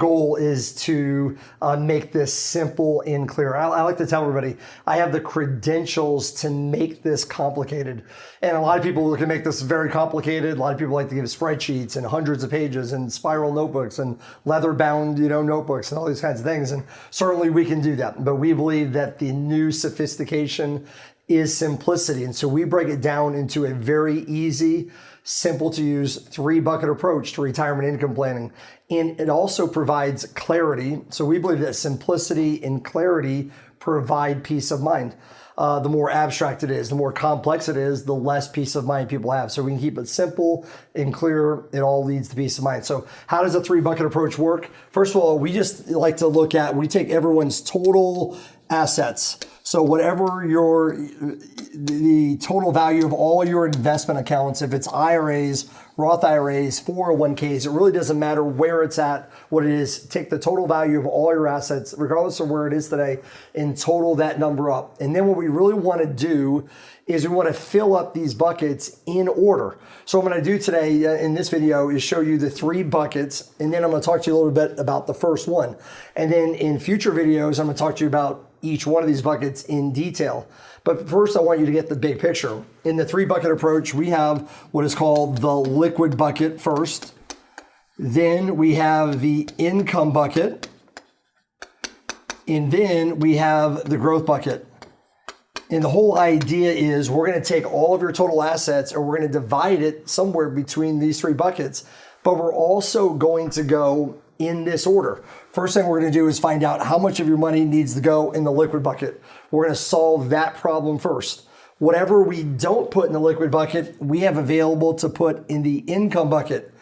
goal is to make this simple and clear. I like to tell everybody, I have the credentials to make this complicated. And a lot of people can make this very complicated. A lot of people like to give spreadsheets and hundreds of pages and spiral notebooks and leather-bound, notebooks and all these kinds of things. And certainly we can do that. But we believe that the new sophistication is simplicity. And so we break it down into a very easy, simple to use 3-bucket approach to retirement income planning. And it also provides clarity. So we believe that simplicity and clarity provide peace of mind. The more abstract it is, the more complex it is, the less peace of mind people have. So we can keep it simple and clear. It all leads to peace of mind. So how does a 3-bucket approach work? First of all, we just like to look at, we take everyone's total assets. So whatever the total value of all your investment accounts, if it's IRAs, Roth IRAs, 401ks, it really doesn't matter where it's at, what it is. Take the total value of all your assets, regardless of where it is today, and total that number up. And then what we really want to do is we want to fill up these buckets in order. So what I'm going to do today in this video is show you the 3 buckets, and then I'm going to talk to you a little bit about the first one. And then in future videos, I'm going to talk to you about each one of these buckets in detail. But first, I want you to get the big picture. In the 3-bucket approach, we have what is called the liquid bucket first. Then we have the income bucket. And then we have the growth bucket. And the whole idea is we're going to take all of your total assets and we're going to divide it somewhere between these 3 buckets. But we're also going to go in this order. First thing we're going to do is find out how much of your money needs to go in the liquid bucket. We're going to solve that problem first. Whatever we don't put in the liquid bucket, we have available to put in the income bucket.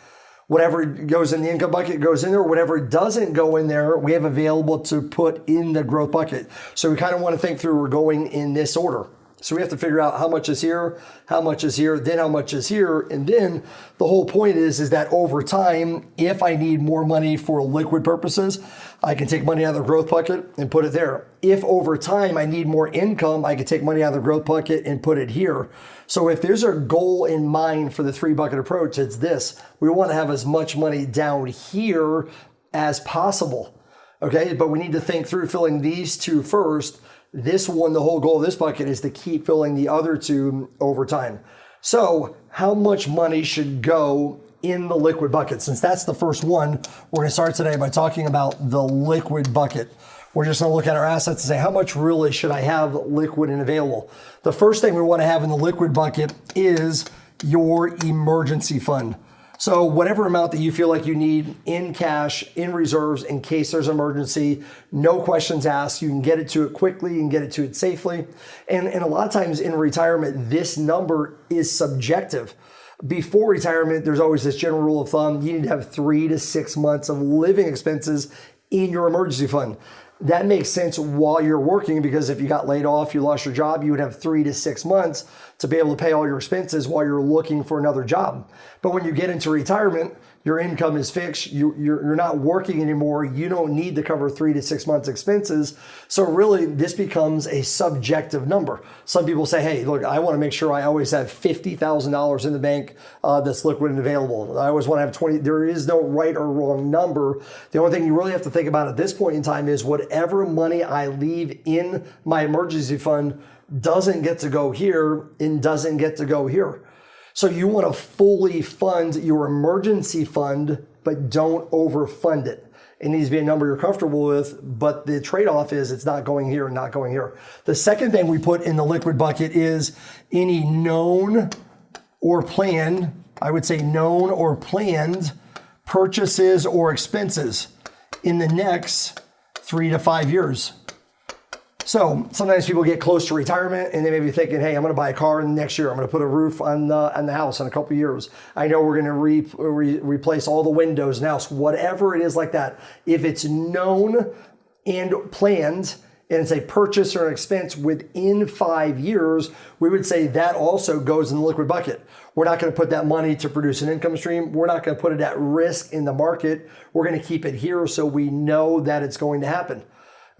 Whatever goes in the income bucket goes in there. Whatever doesn't go in there, we have available to put in the growth bucket. So we kind of want to think through, we're going in this order. So we have to figure out how much is here, how much is here, then how much is here. And then the whole point is that over time, if I need more money for liquid purposes, I can take money out of the growth bucket and put it there. If over time I need more income, I can take money out of the growth bucket and put it here. So if there's a goal in mind for the 3-bucket approach, it's this. We want to have as much money down here as possible. Okay, but we need to think through filling these 2 first. This one, the whole goal of this bucket is to keep filling the other 2 over time. So how much money should go in the liquid bucket? Since that's the first one, we're going to start today by talking about the liquid bucket. We're just going to look at our assets and say, how much really should I have liquid and available? The first thing we want to have in the liquid bucket is your emergency fund. So whatever amount that you feel like you need in cash, in reserves, in case there's an emergency, no questions asked. You can get it to it quickly, you can get it to it safely. And a lot of times in retirement, this number is subjective. Before retirement, there's always this general rule of thumb. You need to have 3 to 6 months of living expenses in your emergency fund. That makes sense while you're working, because if you got laid off, you lost your job, you would have 3 to 6 months to be able to pay all your expenses while you're looking for another job. But when you get into retirement, your income is fixed, you're not working anymore, you don't need to cover 3 to 6 months expenses. So really, this becomes a subjective number. Some people say, hey, look, I want to make sure I always have $50,000 in the bank that's liquid and available. I always want to have 20. There is no right or wrong number. The only thing you really have to think about at this point in time is whatever money I leave in my emergency fund doesn't get to go here and doesn't get to go here. So you want to fully fund your emergency fund, but don't overfund it. It needs to be a number you're comfortable with, but the trade-off is it's not going here and not going here. The second thing we put in the liquid bucket is any known or planned, I would say known or planned purchases or expenses in the next 3 to 5 years. So sometimes people get close to retirement and they may be thinking, hey, I'm going to buy a car next year. I'm going to put a roof on the house in a couple of years. I know we're going to replace all the windows in the house, whatever it is like that. If it's known and planned and it's a purchase or an expense within 5 years, we would say that also goes in the liquid bucket. We're not going to put that money to produce an income stream. We're not going to put it at risk in the market. We're going to keep it here so we know that it's going to happen.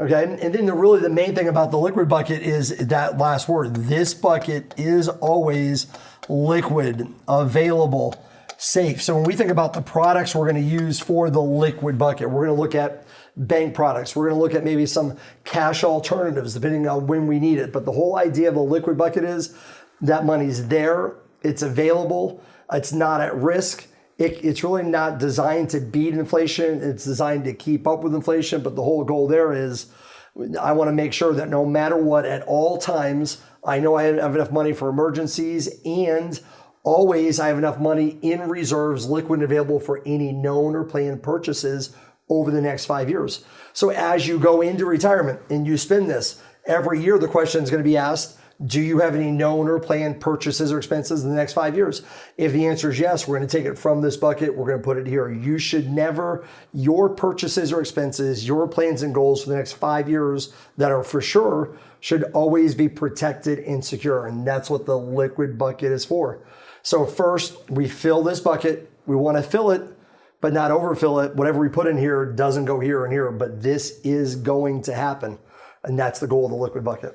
Okay, and then the main thing about the liquid bucket is that last word. This bucket is always liquid, available, safe. So when we think about the products we're going to use for the liquid bucket, we're going to look at bank products. We're going to look at maybe some cash alternatives depending on when we need it. But the whole idea of a liquid bucket is that money's there, it's available, it's not at risk. It's really not designed to beat inflation. It's designed to keep up with inflation. But the whole goal there is I want to make sure that no matter what, at all times, I know I have enough money for emergencies, and always I have enough money in reserves, liquid and available for any known or planned purchases over the next 5 years. So as you go into retirement and you spend this, every year the question is going to be asked, do you have any known or planned purchases or expenses in the next 5 years? If the answer is yes, we're going to take it from this bucket. We're going to put it here. You should never, your purchases or expenses, your plans and goals for the next 5 years that are for sure should always be protected and secure. And that's what the liquid bucket is for. So first, we fill this bucket. We want to fill it, but not overfill it. Whatever we put in here doesn't go here and here, but this is going to happen. And that's the goal of the liquid bucket.